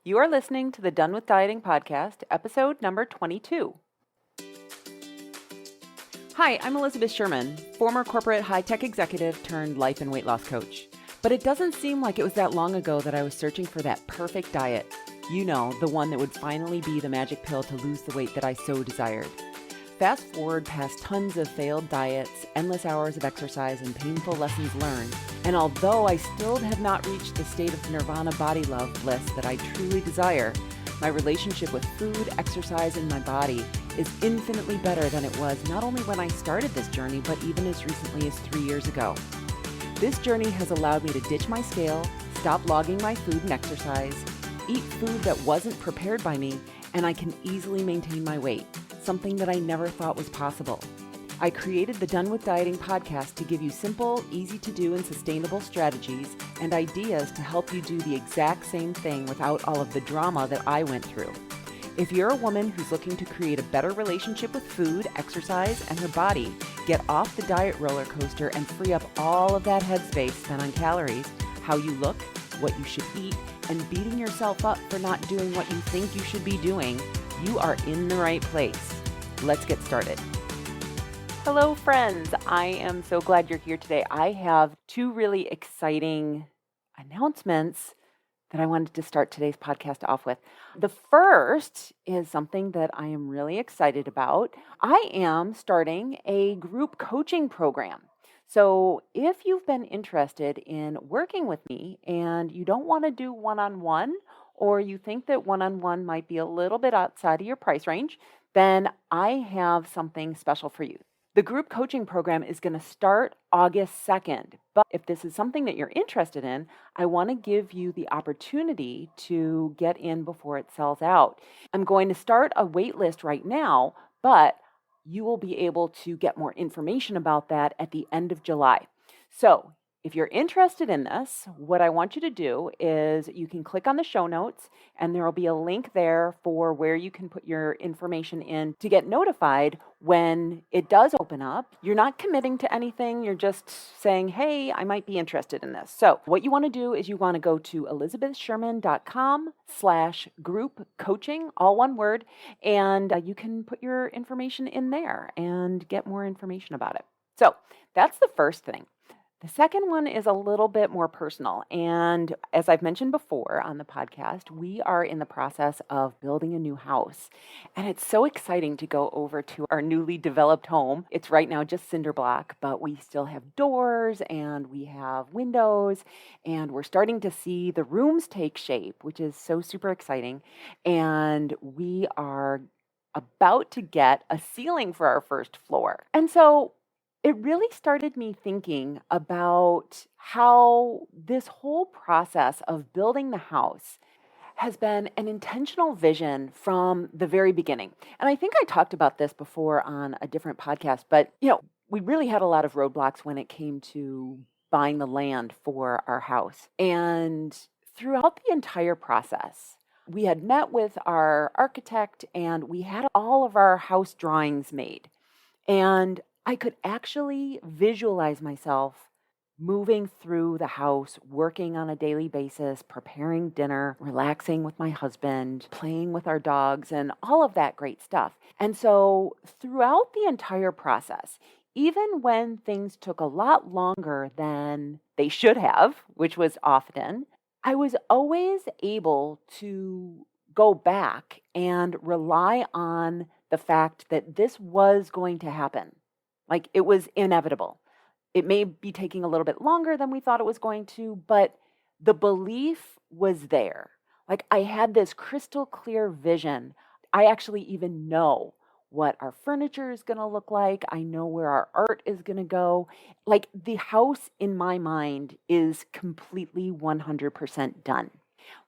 You are listening to the Done with Dieting podcast, episode number 22. Hi, I'm Elizabeth Sherman, former corporate high-tech executive turned life and weight loss coach. But it doesn't seem like it was that long ago that I was searching for that perfect diet. You know, the one that would finally be the magic pill to lose the weight that I so desired. Fast forward past tons of failed diets, endless hours of exercise, and painful lessons learned. And although I still have not reached the state of nirvana body love bliss that I truly desire, my relationship with food, exercise, and my body is infinitely better than it was not only when I started this journey, but even as recently as 3 years ago. This journey has allowed me to ditch my scale, stop logging my food and exercise, eat food that wasn't prepared by me, and I can easily maintain my weight, something that I never thought was possible. I created the Done with Dieting podcast to give you simple, easy to do, and sustainable strategies and ideas to help you do the exact same thing without all of the drama that I went through. If you're a woman who's looking to create a better relationship with food, exercise, and her body, get off the diet roller coaster and free up all of that headspace spent on calories, how you look, what you should eat, and beating yourself up for not doing what you think you should be doing, you are in the right place. Let's get started. Hello, friends. I am so glad you're here today. I have two really exciting announcements that I wanted to start today's podcast off with. The first is something that I am really excited about. I am starting a group coaching program. So if you've been interested in working with me and you don't want to do one-on-one, or you think that one-on-one might be a little bit outside of your price range, then I have something special for you. The group coaching program is going to start August 2nd, but if this is something that you're interested in, I want to give you the opportunity to get in before it sells out. I'm going to start a wait list right now, but you will be able to get more information about that at the end of July. So if you're interested in this, what I want you to do is you can click on the show notes and there will be a link there for where you can put your information in to get notified when it does open up. You're not committing to anything. You're just saying, hey, I might be interested in this. So what you want to do is you want to go to elizabethsherman.com/group coaching, all one word, and you can put your information in there and get more information about it. So that's the first thing. The second one is a little bit more personal. And as I've mentioned before on the podcast, we are in the process of building a new house. And it's so exciting to go over to our newly developed home. It's right now just cinder block, but we still have doors and we have windows and we're starting to see the rooms take shape, which is so super exciting. And we are about to get a ceiling for our first floor. And so it really started me thinking about how this whole process of building the house has been an intentional vision from the very beginning. And I think I talked about this before on a different podcast, but we really had a lot of roadblocks when it came to buying the land for our house. And throughout the entire process, we had met with our architect and we had all of our house drawings made. And I could actually visualize myself moving through the house, working on a daily basis, preparing dinner, relaxing with my husband, playing with our dogs, and all of that great stuff. And so throughout the entire process, even when things took a lot longer than they should have, which was often, I was always able to go back and rely on the fact that this was going to happen. Like it was inevitable. It may be taking a little bit longer than we thought it was going to, but the belief was there. Like I had this crystal clear vision. I actually even know what our furniture is going to look like. I know where our art is going to go. Like the house in my mind is completely 100% done,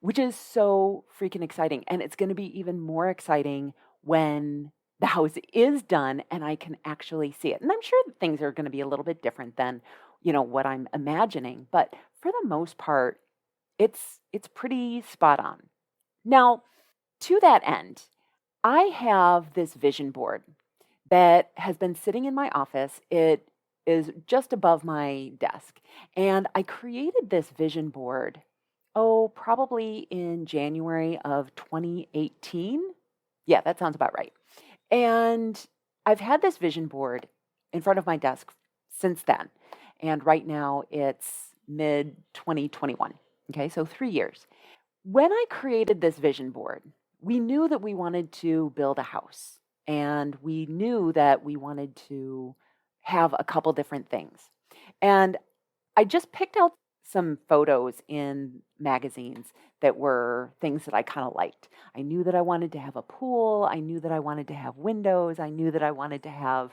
which is so freaking exciting. And it's going to be even more exciting when the house is done and I can actually see it. And I'm sure that things are going to be a little bit different than, what I'm imagining. But for the most part, it's pretty spot on. Now, to that end, I have this vision board that has been sitting in my office. It is just above my desk. And I created this vision board, Oh, probably in January of 2018. Yeah, that sounds about right. And I've had this vision board in front of my desk since then. And right now it's mid 2021. Okay, so 3 years. When I created this vision board, we knew that we wanted to build a house and we knew that we wanted to have a couple different things. And I just picked out some photos in magazines that were things that I kind of liked. I knew that I wanted to have a pool. I knew that I wanted to have windows. I knew that I wanted to have,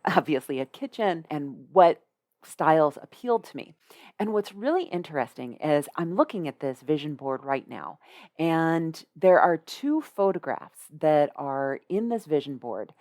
obviously a kitchen and what styles appealed to me. And what's really interesting is I'm looking at this vision board right now, and there are two photographs that are in this vision board.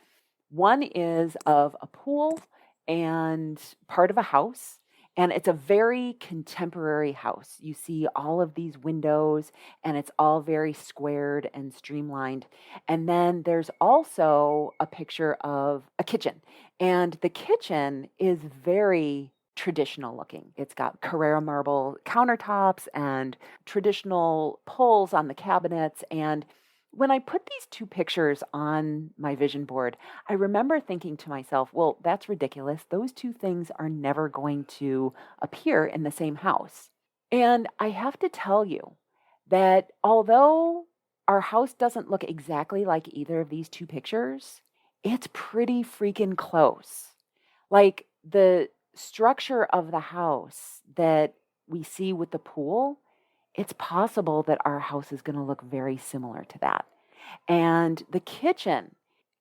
One is of a pool and part of a house, and it's a very contemporary house. You see all of these windows, and it's all very squared and streamlined. And then there's also a picture of a kitchen, and the kitchen is very traditional looking. It's got Carrara marble countertops and traditional pulls on the cabinets. And when I put these two pictures on my vision board, I remember thinking to myself, well, that's ridiculous. Those two things are never going to appear in the same house. And I have to tell you that although our house doesn't look exactly like either of these two pictures, it's pretty freaking close. Like the structure of the house that we see with the pool, it's possible that our house is going to look very similar to that. And the kitchen,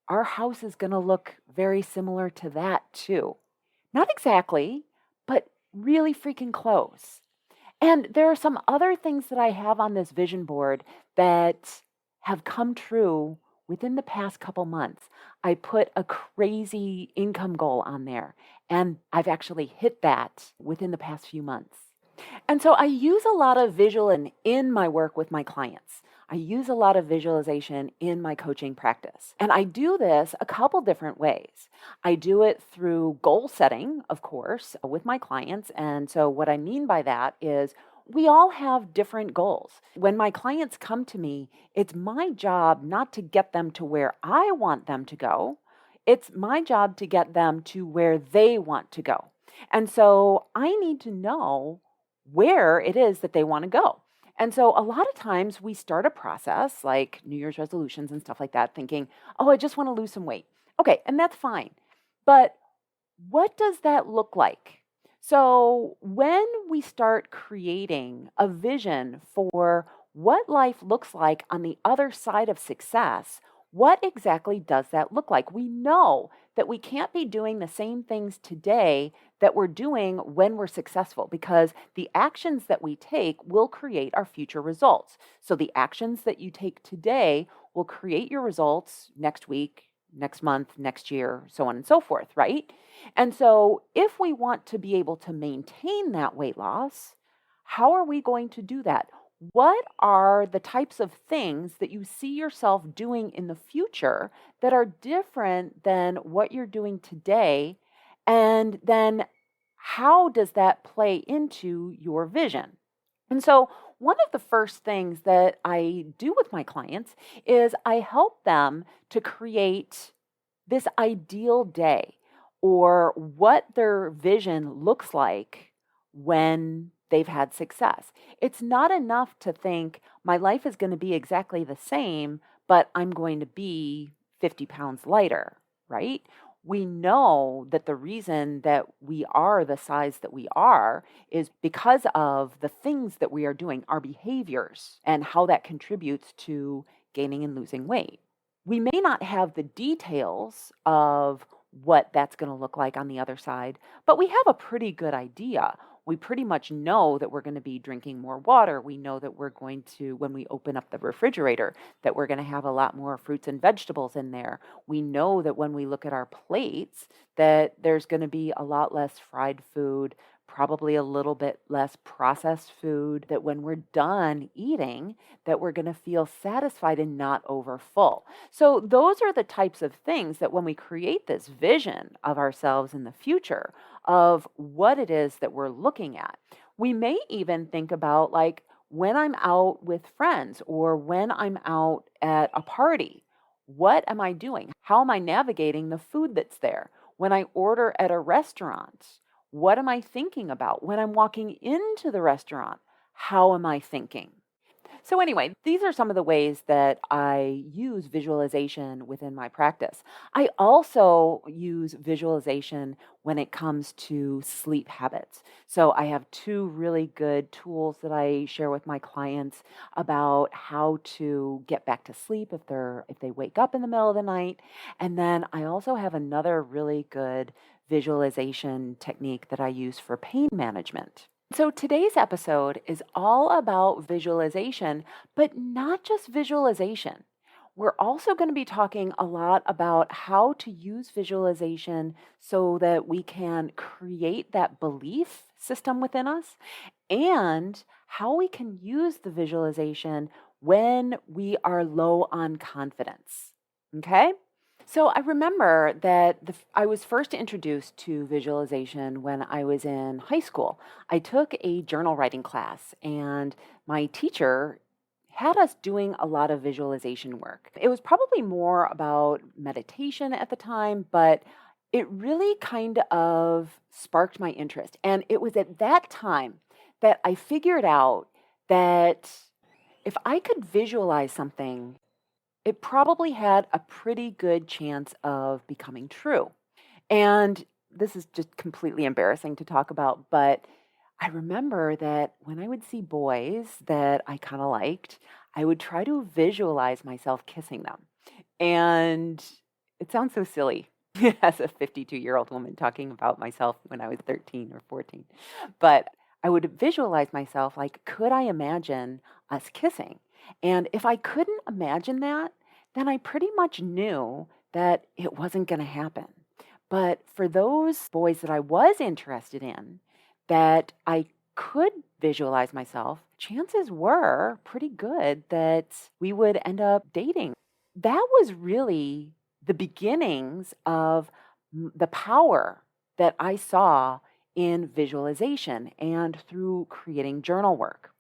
our house is going to look very similar to that too. Not exactly, but really freaking close. And there are some other things that I have on this vision board that have come true within the past couple months. I put a crazy income goal on there, and I've actually hit that within the past few months. And so I use a lot of visual in my work with my clients. I use a lot of visualization in my coaching practice. And I do this a couple different ways. I do it through goal setting, of course, with my clients. And so what I mean by that is we all have different goals. When my clients come to me, it's my job not to get them to where I want them to go. It's my job to get them to where they want to go. And so I need to know where it is that they want to go. And so a lot of times we start a process like New Year's resolutions and stuff like that, thinking, oh, I just want to lose some weight. Okay, and that's fine. But what does that look like? So when we start creating a vision for what life looks like on the other side of success, what exactly does that look like? We know that we can't be doing the same things today that we're doing when we're successful, because the actions that we take will create our future results. So the actions that you take today will create your results next week, next month, next year, so on and so forth, right? And so if we want to be able to maintain that weight loss, how are we going to do that? What are the types of things that you see yourself doing in the future that are different than what you're doing today? And then how does that play into your vision? And so one of the first things that I do with my clients is I help them to create this ideal day, or what their vision looks like when they've had success. It's not enough to think my life is going to be exactly the same, but I'm going to be 50 pounds lighter, right? We know that the reason that we are the size that we are is because of the things that we are doing, our behaviors, and how that contributes to gaining and losing weight. We may not have the details of what that's going to look like on the other side, but we have a pretty good idea. We pretty much know that we're going to be drinking more water. We know that we're going to, when we open up the refrigerator, that we're going to have a lot more fruits and vegetables in there. We know that when we look at our plates, that there's going to be a lot less fried food, probably a little bit less processed food, that when we're done eating, that we're going to feel satisfied and not over full. So those are the types of things that when we create this vision of ourselves in the future, of what it is that we're looking at, we may even think about, like, when I'm out with friends or when I'm out at a party, what am I doing? How am I navigating the food that's there? When I order at a restaurant, what am I thinking about? When I'm walking into the restaurant, how am I thinking? So, anyway, these are some of the ways that I use visualization within my practice. I also use visualization when it comes to sleep habits. So, I have two really good tools that I share with my clients about how to get back to sleep if they wake up in the middle of the night. And then I also have another really good visualization technique that I use for pain management. So, today's episode is all about visualization, but not just visualization. We're also going to be talking a lot about how to use visualization so that we can create that belief system within us and how we can use the visualization when we are low on confidence. Okay? So I remember that I was first introduced to visualization when I was in high school. I took a journal writing class, and my teacher had us doing a lot of visualization work. It was probably more about meditation at the time, but it really kind of sparked my interest. And it was at that time that I figured out that if I could visualize something, it probably had a pretty good chance of becoming true. And this is just completely embarrassing to talk about, but I remember that when I would see boys that I kind of liked, I would try to visualize myself kissing them. And it sounds so silly as a 52-year-old woman talking about myself when I was 13 or 14. But I would visualize myself like, could I imagine us kissing? And if I couldn't imagine that, then I pretty much knew that it wasn't going to happen. But for those boys that I was interested in, that I could visualize myself, chances were pretty good that we would end up dating. That was really the beginnings of the power that I saw in visualization and through creating journal work.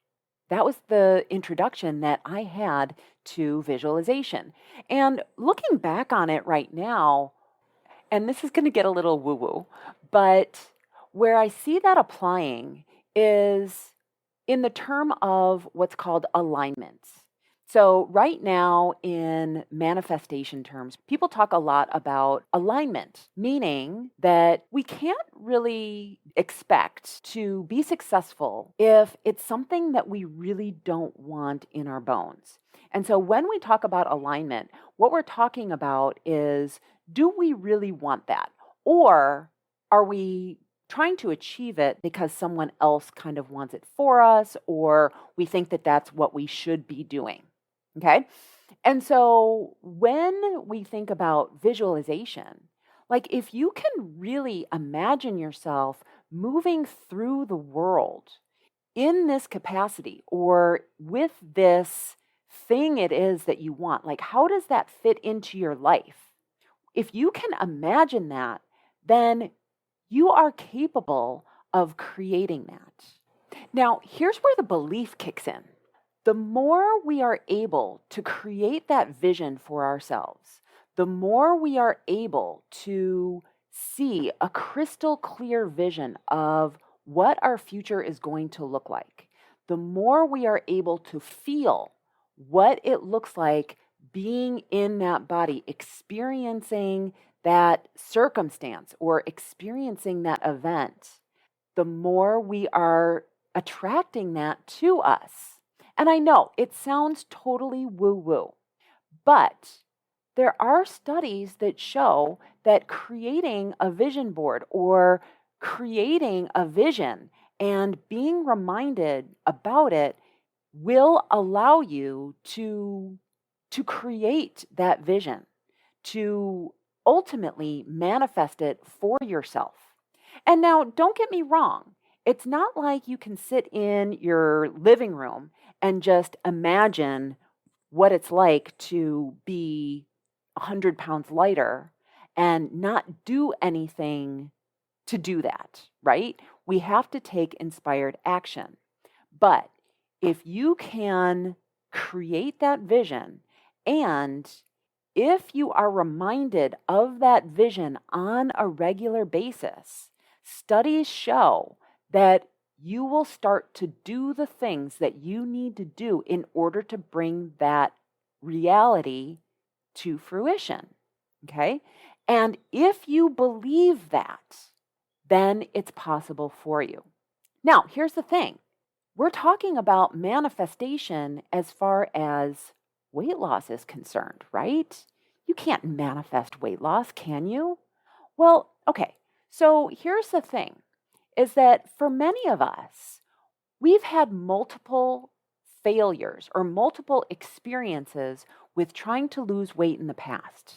That was the introduction that I had to visualization. And looking back on it right now, and this is going to get a little woo woo, but where I see that applying is in the term of what's called alignment. So, right now, in manifestation terms, people talk a lot about alignment, meaning that we can't really expect to be successful if it's something that we really don't want in our bones. And so, when we talk about alignment, what we're talking about is, do we really want that? Or are we trying to achieve it because someone else kind of wants it for us, or we think that that's what we should be doing? Okay. And so when we think about visualization, like if you can really imagine yourself moving through the world in this capacity or with this thing it is that you want, like how does that fit into your life? If you can imagine that, then you are capable of creating that. Now, here's where the belief kicks in. The more we are able to create that vision for ourselves, the more we are able to see a crystal clear vision of what our future is going to look like, the more we are able to feel what it looks like being in that body, experiencing that circumstance or experiencing that event, the more we are attracting that to us. And I know it sounds totally woo-woo, but there are studies that show that creating a vision board or creating a vision and being reminded about it will allow you to create that vision, to ultimately manifest it for yourself. And now, don't get me wrong. It's not like you can sit in your living room and just imagine what it's like to be 100 pounds lighter and not do anything to do that, right? We have to take inspired action. But If you can create that vision, and if you are reminded of that vision on a regular basis, studies show that you will start to do the things that you need to do in order to bring that reality to fruition. Okay? And if you believe that, then it's possible for you. Now, here's the thing. We're talking about manifestation as far as weight loss is concerned, right? You can't manifest weight loss, can you? Well, okay. So here's the thing is that for many of us, we've had multiple failures or multiple experiences with trying to lose weight in the past.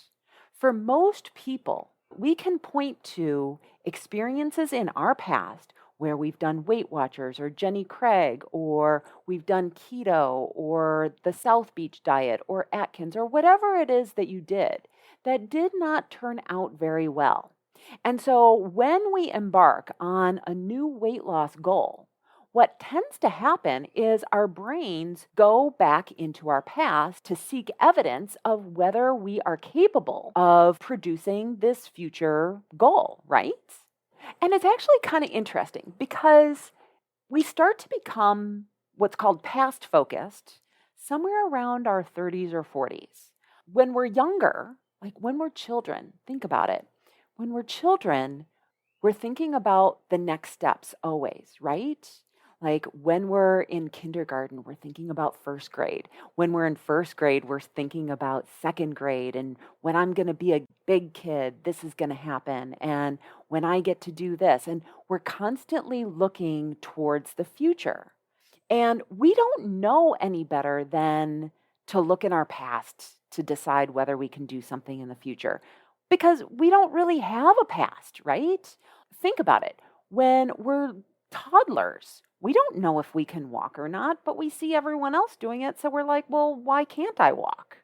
For most people, we can point to experiences in our past where we've done Weight Watchers or Jenny Craig, or we've done keto or the South Beach diet or Atkins or whatever it is that you did that did not turn out very well. And so when we embark on a new weight loss goal, what tends to happen is our brains go back into our past to seek evidence of whether we are capable of producing this future goal, right? And it's actually kind of interesting because we start to become what's called past focused somewhere around our 30s or 40s. When we're younger, like when we're children, think about it. When we're children, we're thinking about the next steps always, right? Like when we're in kindergarten, we're thinking about first grade. When we're in first grade, we're thinking about second grade. And when I'm going to be a big kid, this is going to happen. And when I get to do this. And we're constantly looking towards the future. And we don't know any better than to look in our past to decide whether we can do something in the future because we don't really have a past, right? Think about it. When we're toddlers, we don't know if we can walk or not, but we see everyone else doing it. So we're like, well, why can't I walk?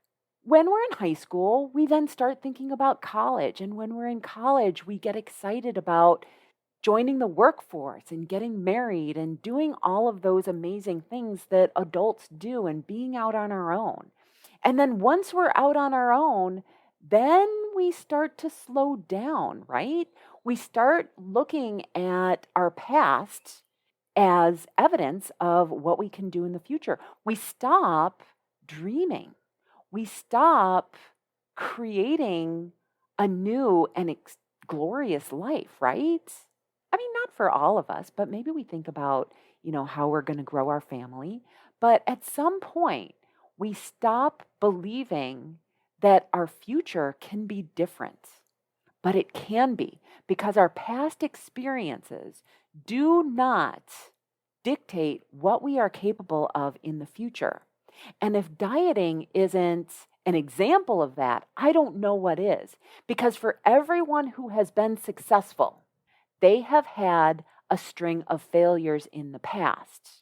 When we're in high school, we then start thinking about college. And when we're in college, we get excited about joining the workforce and getting married and doing all of those amazing things that adults do and being out on our own. And then once we're out on our own, then we start to slow down, right? We start looking at our past as evidence of what we can do in the future. We stop dreaming. We stop creating a new and glorious life, right? I mean, not for all of us, but maybe we think about, how we're going to grow our family. But at some point, we stop believing that our future can be different. But it can be because our past experiences do not dictate what we are capable of in the future. And if dieting isn't an example of that, I don't know what is. Because for everyone who has been successful, they have had a string of failures in the past.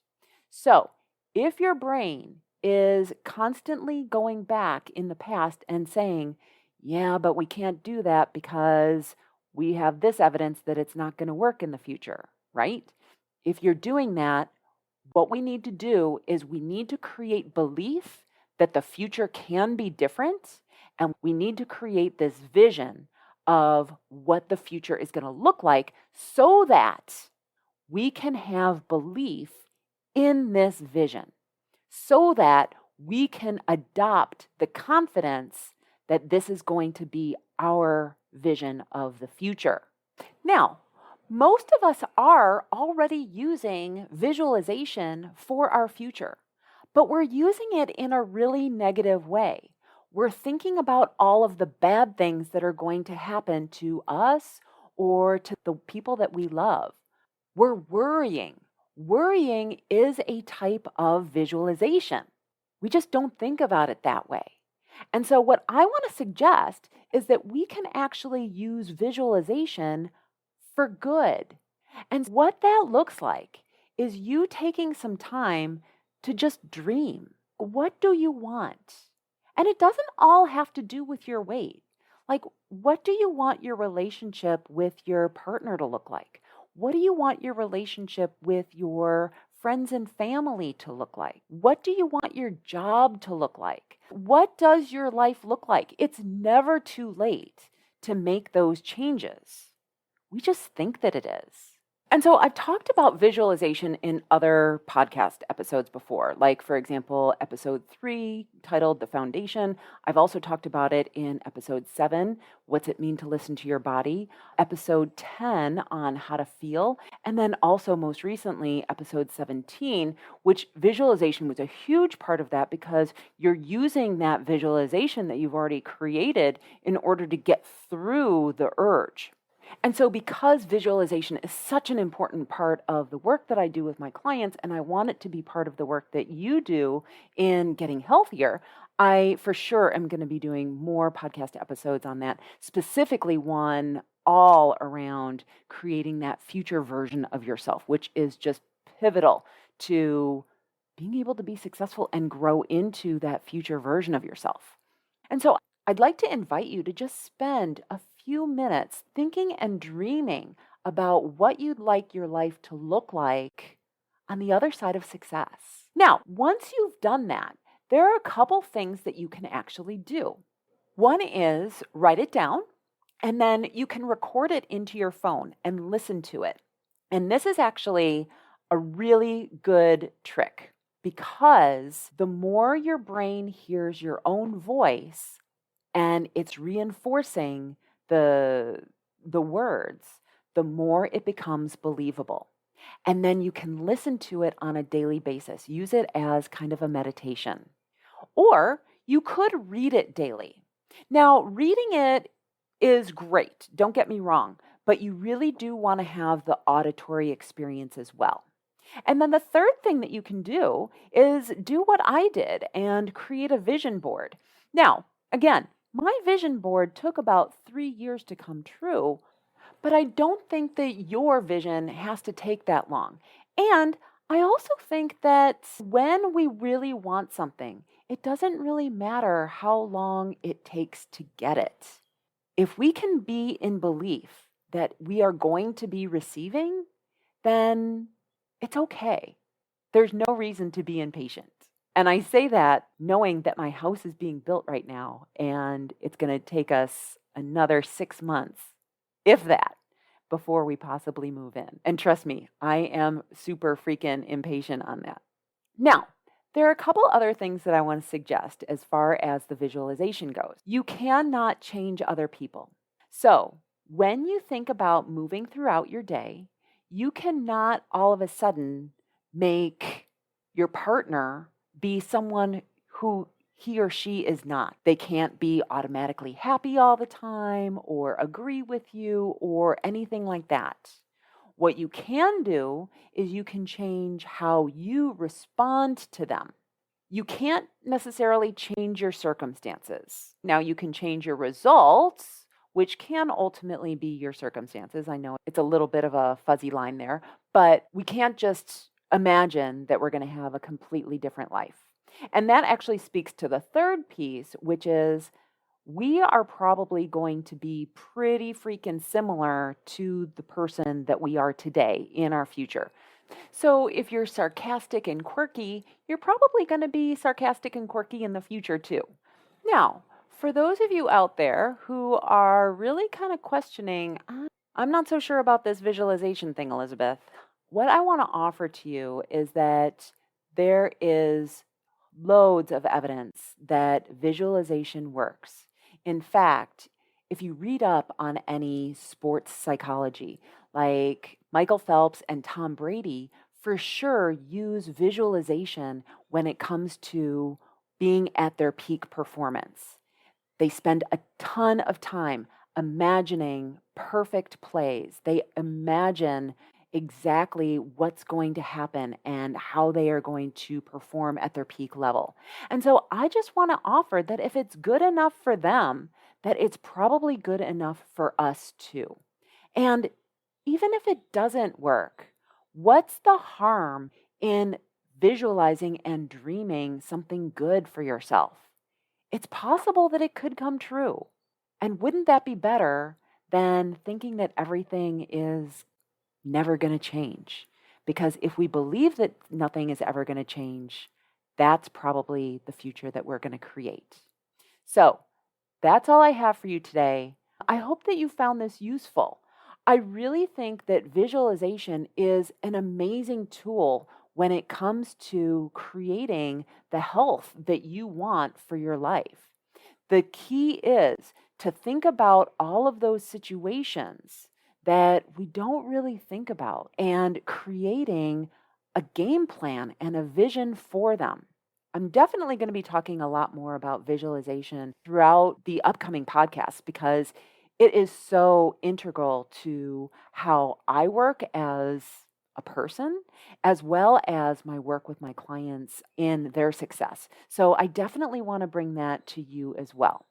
So if your brain is constantly going back in the past and saying, yeah, but we can't do that because we have this evidence that it's not going to work in the future, right? If you're doing that, what we need to do is we need to create belief that the future can be different, and we need to create this vision of what the future is going to look like so that we can have belief in this vision, so that we can adopt the confidence that this is going to be our vision of the future. Now, most of us are already using visualization for our future, but we're using it in a really negative way. We're thinking about all of the bad things that are going to happen to us or to the people that we love. We're worrying. Worrying is a type of visualization. We just don't think about it that way. And so what I want to suggest is that we can actually use visualization for good. And what that looks like is you taking some time to just dream. What do you want? And it doesn't all have to do with your weight. Like, what do you want your relationship with your partner to look like? What do you want your relationship with your friends and family to look like? What do you want your job to look like? What does your life look like? It's never too late to make those changes. We just think that it is. And so I've talked about visualization in other podcast episodes before, like, for example, episode 3 titled The Foundation. I've also talked about it in episode 7, What's It Mean to Listen to Your Body, episode 10 on how to feel, and then also most recently, episode 17, which visualization was a huge part of that because you're using that visualization that you've already created in order to get through the urge. And so because visualization is such an important part of the work that I do with my clients, and I want it to be part of the work that you do in getting healthier, I for sure am going to be doing more podcast episodes on that, specifically one all around creating that future version of yourself, which is just pivotal to being able to be successful and grow into that future version of yourself. And so I'd like to invite you to just spend a few minutes thinking and dreaming about what you'd like your life to look like on the other side of success. Now, once you've done that, there are a couple things that you can actually do. One is write it down, and then you can record it into your phone and listen to it. And this is actually a really good trick because the more your brain hears your own voice and it's reinforcing the words, the more it becomes believable. And then you can listen to it on a daily basis. Use it as kind of a meditation. Or you could read it daily. Now, reading it is great, don't get me wrong, but you really do want to have the auditory experience as well. And then the third thing that you can do is do what I did and create a vision board. Now, again, my vision board took about 3 years to come true, but I don't think that your vision has to take that long. And I also think that when we really want something, it doesn't really matter how long it takes to get it. If we can be in belief that we are going to be receiving, then it's okay. There's no reason to be impatient. And I say that knowing that my house is being built right now, and it's going to take us another 6 months, if that, before we possibly move in. And trust me, I am super freaking impatient on that. Now, there are a couple other things that I want to suggest as far as the visualization goes. You cannot change other people. So when you think about moving throughout your day, you cannot all of a sudden make your partner be someone who he or she is not. They can't be automatically happy all the time or agree with you or anything like that. What you can do is you can change how you respond to them. You can't necessarily change your circumstances. Now, you can change your results, which can ultimately be your circumstances. I know it's a little bit of a fuzzy line there, but we can't just imagine that we're going to have a completely different life. And that actually speaks to the third piece, which is we are probably going to be pretty freaking similar to the person that we are today in our future. So if you're sarcastic and quirky, you're probably going to be sarcastic and quirky in the future too. Now, for those of you out there who are really kind of questioning, I'm not so sure about this visualization thing, Elizabeth, what I want to offer to you is that there is loads of evidence that visualization works. In fact, if you read up on any sports psychology, like Michael Phelps and Tom Brady, for sure use visualization when it comes to being at their peak performance. They spend a ton of time imagining perfect plays. They imagine exactly what's going to happen and how they are going to perform at their peak level. And so I just want to offer that if it's good enough for them, that it's probably good enough for us too. And even if it doesn't work, what's the harm in visualizing and dreaming something good for yourself? It's possible that it could come true. And wouldn't that be better than thinking that everything is never going to change? Because if we believe that nothing is ever going to change, that's probably the future that we're going to create. So that's all I have for you today. I hope that you found this useful. I really think that visualization is an amazing tool when it comes to creating the health that you want for your life. The key is to think about all of those situations that we don't really think about and creating a game plan and a vision for them. I'm definitely going to be talking a lot more about visualization throughout the upcoming podcasts because it is so integral to how I work as a person, as well as my work with my clients in their success. So I definitely want to bring that to you as well.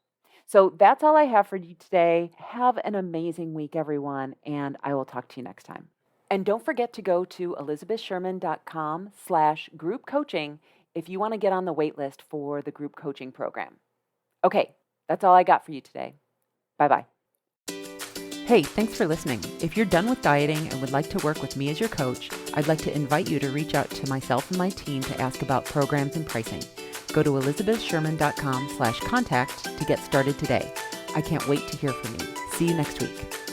So that's all I have for you today. Have an amazing week, everyone, and I will talk to you next time. And don't forget to go to elizabethsherman.com/group coaching if you want to get on the wait list for the group coaching program. Okay, that's all I got for you today. Bye-bye. Hey, thanks for listening. If you're done with dieting and would like to work with me as your coach, I'd like to invite you to reach out to myself and my team to ask about programs and pricing. Go to elizabethsherman.com/contact to get started today. I can't wait to hear from you. See you next week.